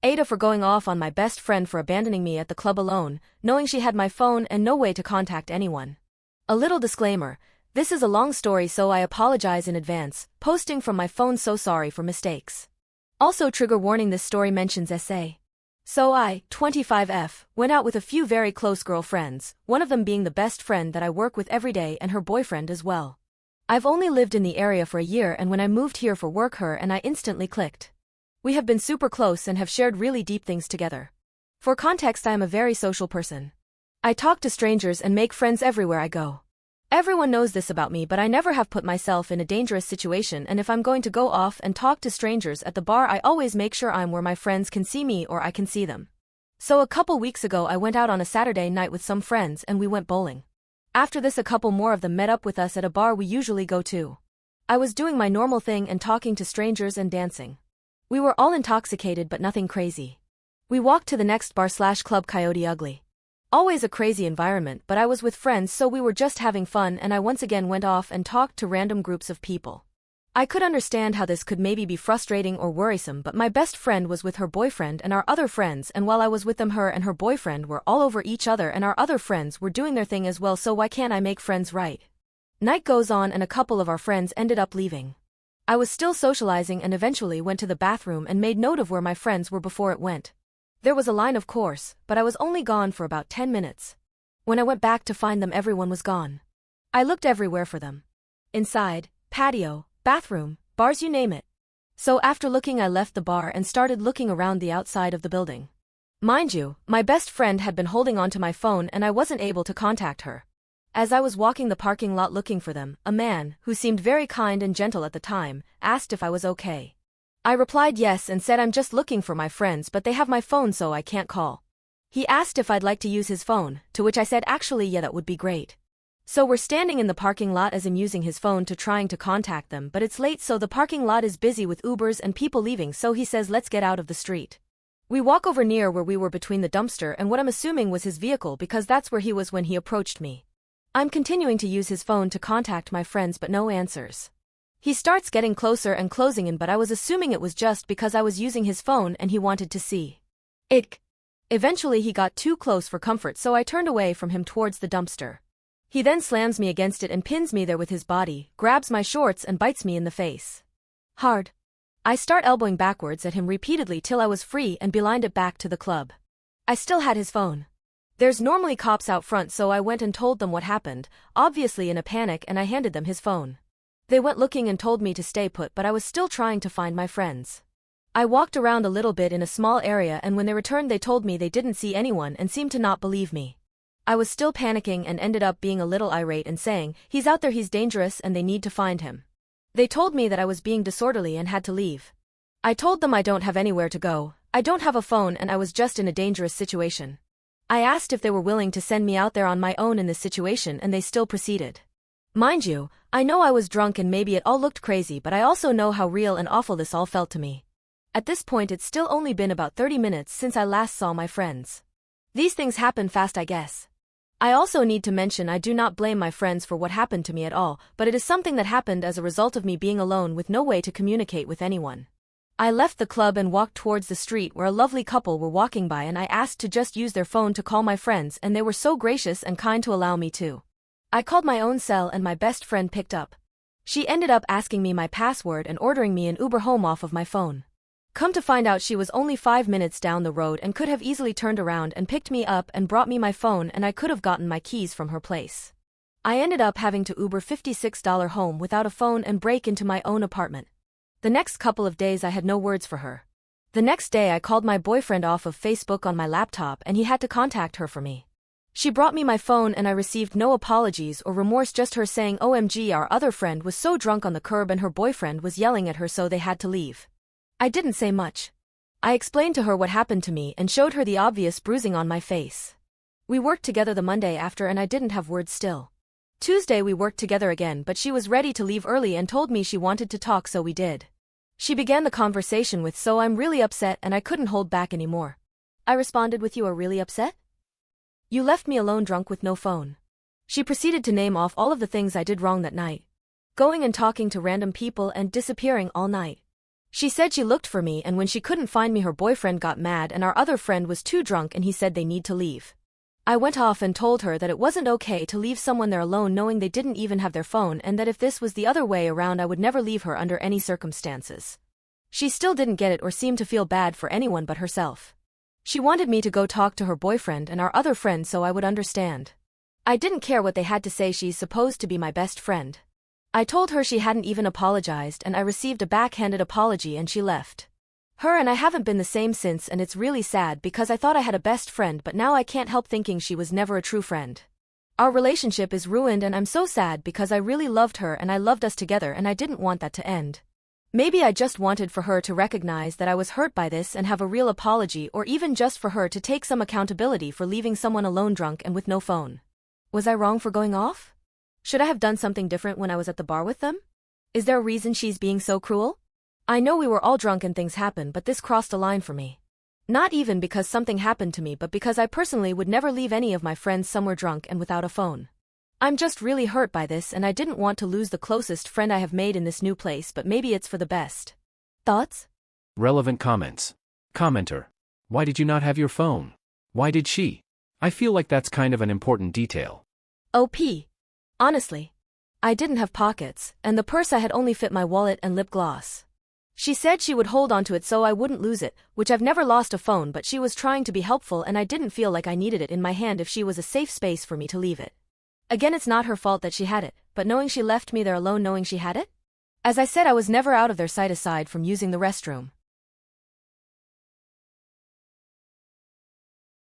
AITA for going off on my best friend for abandoning me at the club alone, knowing she had my phone and no way to contact anyone. A little disclaimer, this is a long story so I apologize in advance, posting from my phone, so sorry for mistakes. Also trigger warning, this story mentions SA. So I, 25F, went out with a few very close girlfriends, one of them being the best friend that I work with every day and her boyfriend as well. I've only lived in the area for a year, and when I moved here for work, her and I instantly clicked. We have been super close and have shared really deep things together. For context, I am a very social person. I talk to strangers and make friends everywhere I go. Everyone knows this about me, but I never have put myself in a dangerous situation, and if I'm going to go off and talk to strangers at the bar, I always make sure I'm where my friends can see me or I can see them. So a couple weeks ago I went out on a Saturday night with some friends and we went bowling. After this, a couple more of them met up with us at a bar we usually go to. I was doing my normal thing and talking to strangers and dancing. We were all intoxicated but nothing crazy. We walked to the next bar/club, Coyote Ugly. Always a crazy environment, but I was with friends so we were just having fun, and I once again went off and talked to random groups of people. I could understand how this could maybe be frustrating or worrisome, but my best friend was with her boyfriend and our other friends, and while I was with them, her and her boyfriend were all over each other and our other friends were doing their thing as well, so why can't I make friends, right? Night goes on and a couple of our friends ended up leaving. I was still socializing and eventually went to the bathroom and made note of where my friends were before it went. There was a line, of course, but I was only gone for about 10 minutes. When I went back to find them, everyone was gone. I looked everywhere for them. Inside, patio, bathroom, bars, you name it. So after looking, I left the bar and started looking around the outside of the building. Mind you, my best friend had been holding onto my phone and I wasn't able to contact her. As I was walking the parking lot looking for them, a man, who seemed very kind and gentle at the time, asked if I was okay. I replied yes and said I'm just looking for my friends, but they have my phone so I can't call. He asked if I'd like to use his phone, to which I said actually yeah, that would be great. So we're standing in the parking lot as I'm using his phone to trying to contact them, but it's late so the parking lot is busy with Ubers and people leaving, so he says let's get out of the street. We walk over near where we were between the dumpster and what I'm assuming was his vehicle, because that's where he was when he approached me. I'm continuing to use his phone to contact my friends but no answers. He starts getting closer and closing in, but I was assuming it was just because I was using his phone and he wanted to see it. Eventually he got too close for comfort, so I turned away from him towards the dumpster. He then slams me against it and pins me there with his body, grabs my shorts and bites me in the face. Hard. I start elbowing backwards at him repeatedly till I was free and beelined it back to the club. I still had his phone. There's normally cops out front, so I went and told them what happened, obviously in a panic, and I handed them his phone. They went looking and told me to stay put, but I was still trying to find my friends. I walked around a little bit in a small area, and when they returned they told me they didn't see anyone and seemed to not believe me. I was still panicking and ended up being a little irate and saying, he's out there, he's dangerous and they need to find him. They told me that I was being disorderly and had to leave. I told them I don't have anywhere to go, I don't have a phone, and I was just in a dangerous situation. I asked if they were willing to send me out there on my own in this situation, and they still proceeded. Mind you, I know I was drunk and maybe it all looked crazy, but I also know how real and awful this all felt to me. At this point it's still only been about 30 minutes since I last saw my friends. These things happen fast, I guess. I also need to mention I do not blame my friends for what happened to me at all, but it is something that happened as a result of me being alone with no way to communicate with anyone. I left the club and walked towards the street where a lovely couple were walking by, and I asked to just use their phone to call my friends, and they were so gracious and kind to allow me to. I called my own cell and my best friend picked up. She ended up asking me my password and ordering me an Uber home off of my phone. Come to find out she was only 5 minutes down the road and could have easily turned around and picked me up and brought me my phone, and I could have gotten my keys from her place. I ended up having to Uber $56 home without a phone and break into my own apartment. The next couple of days I had no words for her. The next day I called my boyfriend off of Facebook on my laptop and he had to contact her for me. She brought me my phone and I received no apologies or remorse, just her saying OMG, our other friend was so drunk on the curb and her boyfriend was yelling at her so they had to leave. I didn't say much. I explained to her what happened to me and showed her the obvious bruising on my face. We worked together the Monday after and I didn't have words still. Tuesday we worked together again, but she was ready to leave early and told me she wanted to talk, so we did. She began the conversation with, so I'm really upset, and I couldn't hold back anymore. I responded with, you are really upset? You left me alone drunk with no phone. She proceeded to name off all of the things I did wrong that night. Going and talking to random people and disappearing all night. She said she looked for me, and when she couldn't find me her boyfriend got mad and our other friend was too drunk and he said they need to leave. I went off and told her that it wasn't okay to leave someone there alone knowing they didn't even have their phone, and that if this was the other way around I would never leave her under any circumstances. She still didn't get it or seem to feel bad for anyone but herself. She wanted me to go talk to her boyfriend and our other friend so I would understand. I didn't care what they had to say. She's supposed to be my best friend. I told her she hadn't even apologized and I received a backhanded apology and she left. Her and I haven't been the same since, and it's really sad because I thought I had a best friend, but now I can't help thinking she was never a true friend. Our relationship is ruined and I'm so sad because I really loved her and I loved us together and I didn't want that to end. Maybe I just wanted for her to recognize that I was hurt by this and have a real apology, or even just for her to take some accountability for leaving someone alone drunk and with no phone. Was I wrong for going off? Should I have done something different when I was at the bar with them? Is there a reason she's being so cruel? I know we were all drunk and things happen, but this crossed a line for me. Not even because something happened to me, but because I personally would never leave any of my friends somewhere drunk and without a phone. I'm just really hurt by this and I didn't want to lose the closest friend I have made in this new place, but maybe it's for the best. Thoughts? Relevant comments. Commenter. Why did you not have your phone? Why did she? I feel like that's kind of an important detail. OP. Honestly. I didn't have pockets, and the purse I had only fit my wallet and lip gloss. She said she would hold onto it so I wouldn't lose it, which I've never lost a phone, but she was trying to be helpful and I didn't feel like I needed it in my hand if she was a safe space for me to leave it. Again, it's not her fault that she had it, but knowing she left me there alone knowing she had it? As I said, I was never out of their sight aside from using the restroom.